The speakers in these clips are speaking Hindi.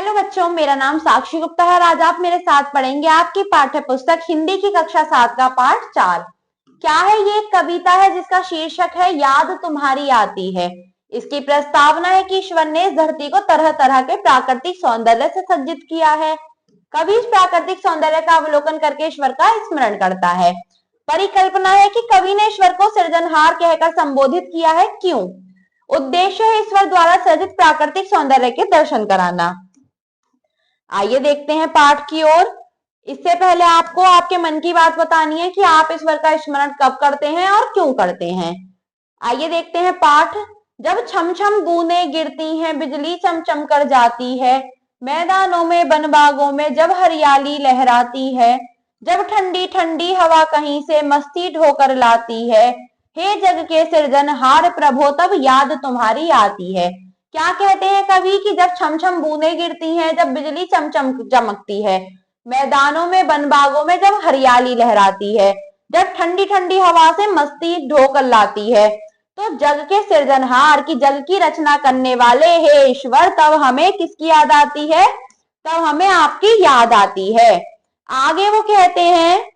हेलो बच्चों, मेरा नाम साक्षी गुप्ता है और आज आप मेरे साथ पढ़ेंगे आपकी पाठ्य पुस्तक हिंदी की कक्षा 7 का पाठ 4। क्या है ये? एक कविता है जिसका शीर्षक है याद तुम्हारी आती है। इसकी प्रस्तावना है कि ईश्वर ने इस धरती को तरह तरह के प्राकृतिक सौंदर्य से सज्जित किया है। कवि इस प्राकृतिक सौंदर्य का अवलोकन करके ईश्वर का स्मरण करता है। परिकल्पना है कि कवि ने ईश्वर को सृजनहार कहकर संबोधित किया है। क्यों? उद्देश्य है ईश्वर द्वारा सृजित प्राकृतिक सौंदर्य के दर्शन कराना। आइए देखते हैं पाठ की ओर। इससे पहले आपको आपके मन की बात बतानी है कि आप ईश्वर का स्मरण कब करते हैं और क्यों करते हैं। आइए देखते हैं पाठ। जब छम छम बूंदें गिरती हैं, बिजली चमचम कर जाती है, मैदानों में वन बागों में जब हरियाली लहराती है, जब ठंडी ठंडी हवा कहीं से मस्ती ढोकर लाती है, हे जग के सृजनहार प्रभो तब याद तुम्हारी आती है। क्या कहते हैं कवि कि जब छम छम बूंदें गिरती हैं, जब बिजली चमचम चमकती है, मैदानों में वन बागों में जब हरियाली लहराती है, जब ठंडी ठंडी हवा से मस्ती ढोकर लाती है, तो जग के सृजनहार की, जग की रचना करने वाले हे ईश्वर, तब हमें किसकी याद आती है? तब हमें आपकी याद आती है। आगे वो कहते हैं,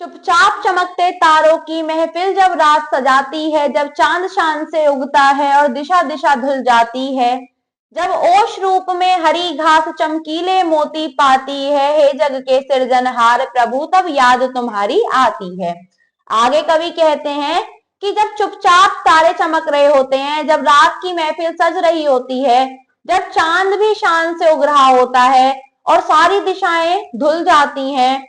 चुपचाप चमकते तारों की महफिल जब रात सजाती है, जब चांद शान से उगता है और दिशा दिशा धुल जाती है, जब ओश रूप में हरी घास चमकीले मोती पाती है, हे जग के सृजनहार प्रभु तब याद तुम्हारी आती है। आगे कवि कहते हैं कि जब चुपचाप तारे चमक रहे होते हैं, जब रात की महफिल सज रही होती है, जब चांद भी शान से उग रहा होता है और सारी दिशाएं धुल जाती हैं,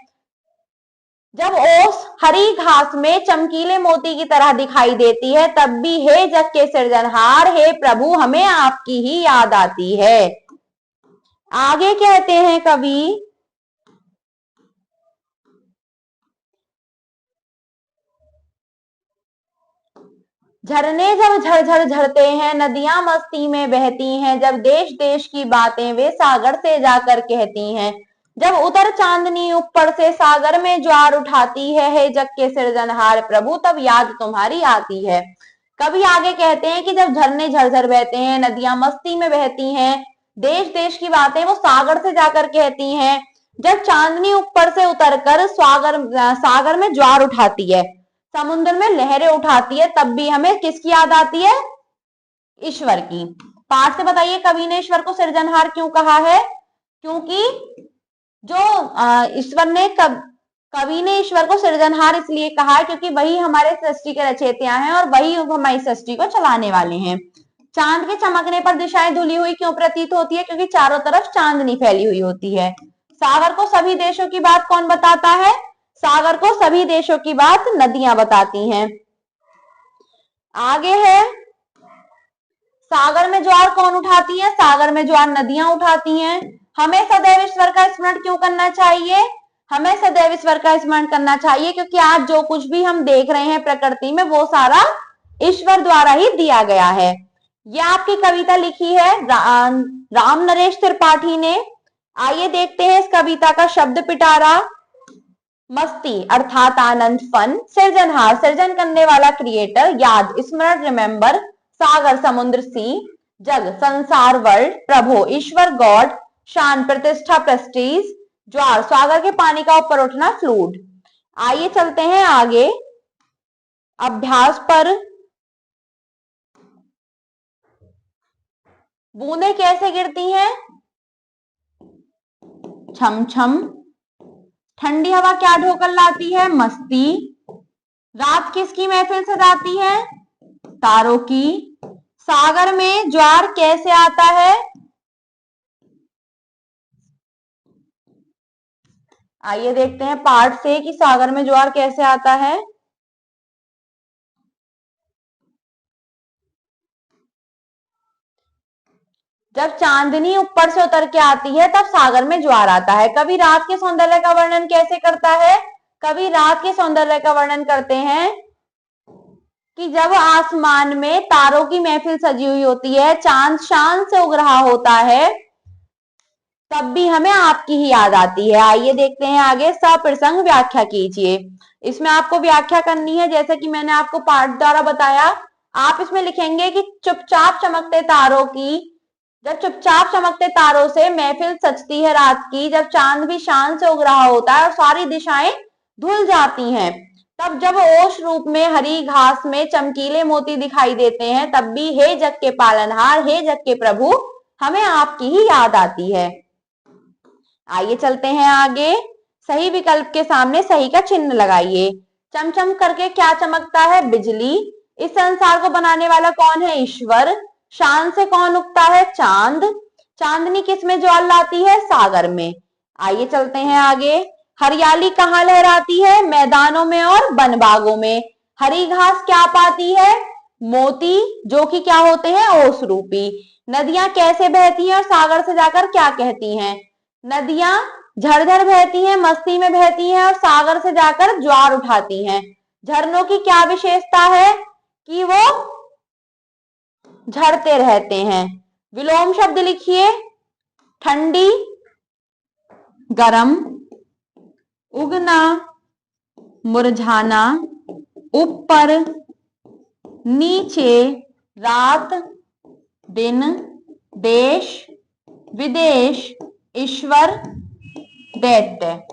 जब ओस हरी घास में चमकीले मोती की तरह दिखाई देती है, तब भी हे जग के सृजनहार हे प्रभु हमें आपकी ही याद आती है। आगे कहते हैं कवि, झरने जब झरझर झरते हैं, नदियां मस्ती में बहती हैं, जब देश देश की बातें वे सागर से जाकर कहती हैं, जब उतर चांदनी ऊपर से सागर में ज्वार उठाती है, हे जग के सृजनहार प्रभु तब याद तुम्हारी आती है। कभी आगे कहते हैं कि जब झरने झरझर बहते हैं, नदियां मस्ती में बहती हैं, देश देश की बातें वो सागर से जाकर कहती हैं, जब चांदनी ऊपर से उतरकर सागर में ज्वार उठाती है, समुद्र में लहरें उठाती है, तब भी हमें किसकी याद आती है? ईश्वर की। पाठ से बताइए कवि ने ईश्वर को सृजनहार क्यों कहा है? क्योंकि जो ईश्वर ने कवि ने ईश्वर को सृजनहार इसलिए कहा है क्योंकि वही हमारे सृष्टि के रचयिता हैं और वही हमारी सृष्टि को चलाने वाले हैं। चांद के चमकने पर दिशाएं धुली हुई क्यों प्रतीत होती है? क्योंकि चारों तरफ चांदनी फैली हुई होती है। सागर को सभी देशों की बात कौन बताता है? सागर को सभी देशों की बात नदियां बताती हैं। आगे है, सागर में ज्वार कौन उठाती है? सागर में ज्वार नदियां उठाती हैं। हमें सदैव ईश्वर का स्मरण क्यों करना चाहिए? हमें सदैव ईश्वर का स्मरण करना चाहिए क्योंकि आज जो कुछ भी हम देख रहे हैं प्रकृति में, वो सारा ईश्वर द्वारा ही दिया गया है। यह आपकी कविता लिखी है राम नरेश त्रिपाठी ने। आइए देखते हैं इस कविता का शब्द पिटारा। मस्ती अर्थात आनंद, फन, सृजनहार सृजन करने वाला, क्रिएटर, याद स्मरण रिमेंबर, सागर समुद्र सी, जग संसार वर्ल्ड, प्रभु ईश्वर गॉड, शान प्रतिष्ठा प्रेस्टीज, ज्वार सागर के पानी का ऊपर उठना फ्लूड। आइए चलते हैं आगे अभ्यास पर। बूंदें कैसे गिरती हैं? छम छम। ठंडी हवा क्या ढोकर लाती है? मस्ती। रात किसकी महफिल सजाती है? तारों की। सागर में ज्वार कैसे आता है? आइए देखते हैं पाठ से कि सागर में ज्वार कैसे आता है। जब चांदनी ऊपर से उतर के आती है तब सागर में ज्वार आता है। कवि रात के सौंदर्य का वर्णन कैसे करता है? कवि रात के सौंदर्य का वर्णन करते हैं कि जब आसमान में तारों की महफिल सजी हुई होती है, चांद शान से उग रहा होता है, तब भी हमें आपकी ही याद आती है। आइए देखते हैं आगे, सप्रसंग व्याख्या कीजिए। इसमें आपको व्याख्या करनी है जैसे कि मैंने आपको पाठ द्वारा बताया। आप इसमें लिखेंगे कि चुपचाप चमकते तारों की जब चुपचाप चमकते तारों से महफिल सजती है रात की, जब चांद भी शान से उग रहा होता है और सारी दिशाएं धुल जाती हैं, तब जब ओश रूप में हरी घास में चमकीले मोती दिखाई देते हैं, तब भी हे जग के पालनहार, हे जग के प्रभु, हमें आपकी ही याद आती है। आइए चलते हैं आगे। सही विकल्प के सामने सही का चिन्ह लगाइए। चमचम करके क्या चमकता है? बिजली। इस संसार को बनाने वाला कौन है? ईश्वर। शान से कौन उगता है? चांद। चांदनी किस में ज्वाल लाती है? सागर में। आइए चलते हैं आगे। हरियाली कहाँ लहराती है? मैदानों में और वन बागों में। हरी घास क्या पाती है? मोती, जो कि क्या होते हैं? ओस रूपी। नदियां कैसे बहती हैं और सागर से जाकर क्या कहती हैं? नदियां झरझर बहती हैं, मस्ती में बहती हैं और सागर से जाकर ज्वार उठाती हैं। झरनों की क्या विशेषता है? कि वो झड़ते रहते हैं। विलोम शब्द लिखिए। ठंडी, गरम, उगना, मुरझाना, ऊपर, नीचे, रात, दिन, देश, विदेश, ईश्वर, दैत्य।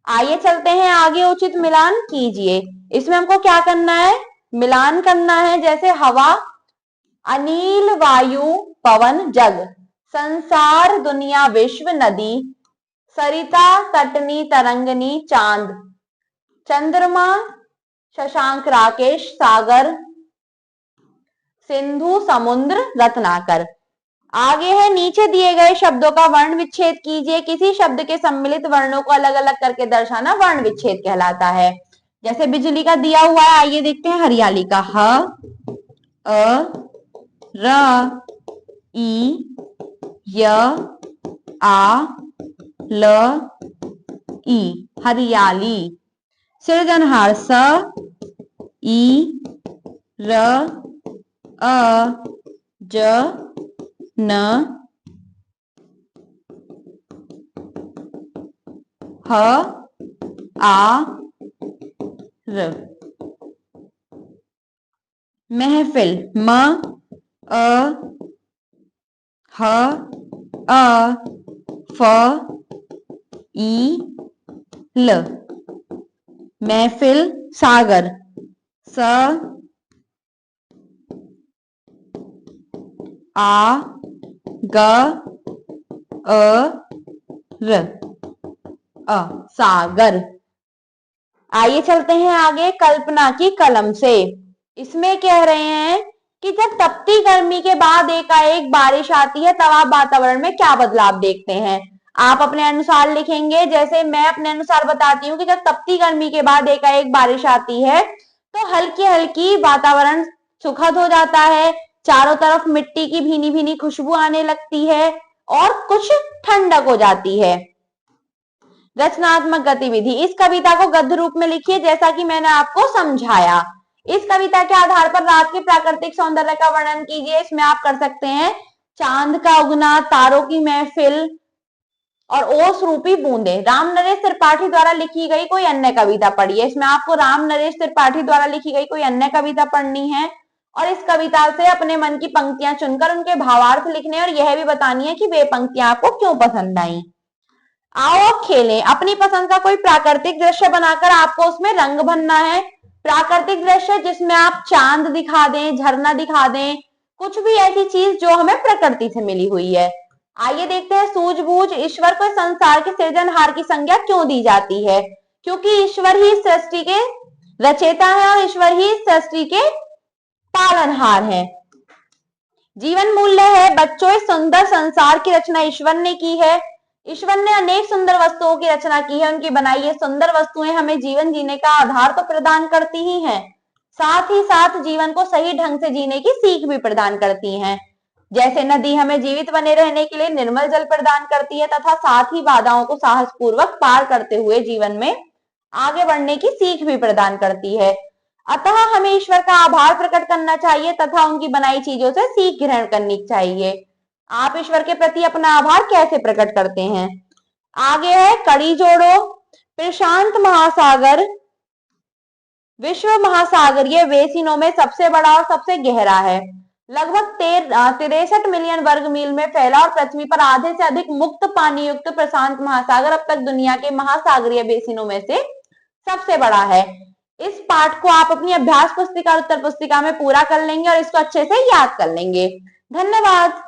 आइए चलते हैं आगे। उचित मिलान कीजिए। इसमें हमको क्या करना है? मिलान करना है। जैसे हवा, अनिल, वायु, पवन, जग, संसार, दुनिया, विश्व, नदी, सरिता, तटनी, तरंगनी, चांद, चंद्रमा, शशांक, राकेश, सागर, सिंधु, समुद्र, रत्नाकर। आगे है, नीचे दिए गए शब्दों का वर्ण विच्छेद कीजिए। किसी शब्द के सम्मिलित वर्णों को अलग अलग करके दर्शाना वर्ण विच्छेद कहलाता है। जैसे बिजली का दिया हुआ है, आइए देखते हैं हरियाली का। ह, अ, र, ई, य, आ, ल, ई, हरियाली। सृजनहार, स, ई, र, अ, ज, न, ह, आ, र। महफिल, म, अ, ह, अ, फ, ई, ल। महफिल। सागर, स, आ, ग, अ, र, अ, सागर। आइए चलते हैं आगे। कल्पना की कलम से। इसमें कह रहे हैं कि जब तपती गर्मी के बाद एकाएक बारिश आती है, तब आप वातावरण में क्या बदलाव देखते हैं? आप अपने अनुसार लिखेंगे। जैसे मैं अपने अनुसार बताती हूँ कि जब तपती गर्मी के बाद एकाएक बारिश आती है, तो हल्की हल्की वातावरण सुखद हो जाता है, चारों तरफ मिट्टी की भीनी भीनी खुशबू आने लगती है और कुछ ठंडक हो जाती है। रचनात्मक गतिविधि। इस कविता को गद्य रूप में लिखिए, जैसा कि मैंने आपको समझाया। इस कविता के आधार पर रात के प्राकृतिक सौंदर्य का वर्णन कीजिए। इसमें आप कर सकते हैं चांद का उगना, तारों की महफिल और ओस रूपी बूंदे। राम नरेश त्रिपाठी द्वारा लिखी गई कोई अन्य कविता पढ़िए। इसमें आपको राम नरेश त्रिपाठी द्वारा लिखी गई कोई अन्य कविता पढ़नी है और इस कविता से अपने मन की पंक्तियां चुनकर उनके भावार्थ लिखने और यह भी बतानी है कि वे पंक्तियां आपको क्यों पसंद आई। आओ अब खेलें। अपनी पसंद का कोई प्राकृतिक दृश्य बनाकर आपको उसमें रंग भरना है। प्राकृतिक दृश्य जिसमें आप चांद दिखा दें, झरना दिखा दें, कुछ भी ऐसी चीज जो हमें प्रकृति से मिली हुई है। आइए देखते हैं सूझबूझ। ईश्वर को संसार के सृजनहार की संज्ञा क्यों दी जाती है? क्योंकि ईश्वर ही सृष्टि के रचयिता है और ईश्वर ही सृष्टि के पालनहार है। जीवन मूल्य है। बच्चों, इस सुंदर संसार की रचना ईश्वर ने की है। ईश्वर ने अनेक सुंदर वस्तुओं की रचना की है। उनकी बनाई ये सुंदर वस्तुएं हमें जीवन जीने का आधार तो प्रदान करती ही हैं, साथ ही साथ जीवन को सही ढंग से जीने की सीख भी प्रदान करती हैं। जैसे नदी हमें जीवित बने रहने के लिए निर्मल जल प्रदान करती है तथा साथ ही बाधाओं को साहसपूर्वक पार करते हुए जीवन में आगे बढ़ने की सीख भी प्रदान करती है। अतः हमें ईश्वर का आभार प्रकट करना चाहिए तथा उनकी बनाई चीजों से सीख ग्रहण करनी चाहिए। आप ईश्वर के प्रति अपना आभार कैसे प्रकट करते हैं? आगे है कड़ी जोड़ो। प्रशांत महासागर विश्व महासागरीय बेसिनों में सबसे बड़ा और सबसे गहरा है। लगभग 63 मिलियन वर्ग मील में फैला और पृथ्वी पर आधे से अधिक मुक्त पानी युक्त प्रशांत महासागर अब तक दुनिया के महासागरीय बेसिनों में से सबसे बड़ा है। इस पाठ को आप अपनी अभ्यास पुस्तिका और उत्तर पुस्तिका में पूरा कर लेंगे और इसको अच्छे से याद कर लेंगे। धन्यवाद।